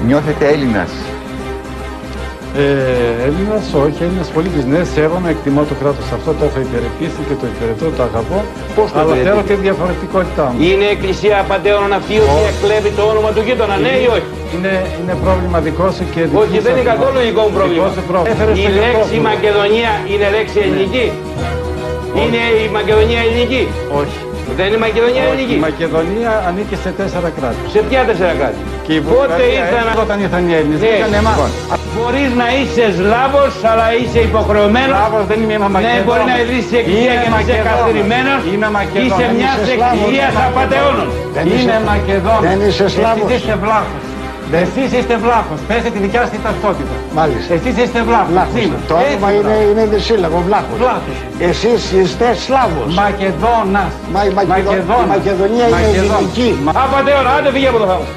Νιώθετε Έλληνας? Έλληνας, όχι, Έλληνας πολίτης, ναι, σέβομαι, εκτιμώ το κράτος αυτό, το έχω υπηρετήσει και το υπηρετώ, το αγαπώ, αλλά θέλω και διαφορετικότητά μου. Είναι εκκλησία απατεώνων αυτή η οποία κλέβει το όνομα του γείτονα, ναι ή όχι? Είναι πρόβλημα δικό σου και δικό σου. Όχι, δεν είναι καθόλου δικό μου πρόβλημα. Η λέξη Μακεδονία είναι λέξη ελληνική. Είναι η Μακεδονία ελληνική? Όχι. Δεν είναι η Μακεδονία ελληνική? Η Μακεδονία ανήκει σε 4 κράτη. Σε ποια 4 κράτη? Και η Βουλγαρία όταν ήρθαν οι Έλληνες. Μπορείς να είσαι Σλάβος, αλλά είσαι υποχρεωμένος. Σλάβος δεν είμαι Μακεδόνας. Ναι, μπορεί να είσαι σε εκκλησία και να είσαι καθαρημένος. Είσαι μιας εκκλησίας απατεώνων. Είμαι Μακεδόνας. Δεν είσαι Σλάβος. Εσείς είστε βλάχος. Εσείς είστε βλάχος. Πέστε τη δικιά σας ταυτότητα. Μάλιστα. Εσείς είστε βλάχος. Το όνομα είναι δυσύλλαβο, βλάχος. Εσείς είστε Σλάβος. Μακεδόνας. Η Μακεδονία είναι ελληνική. Απατεώνα, άντε φύγε από το θάμο.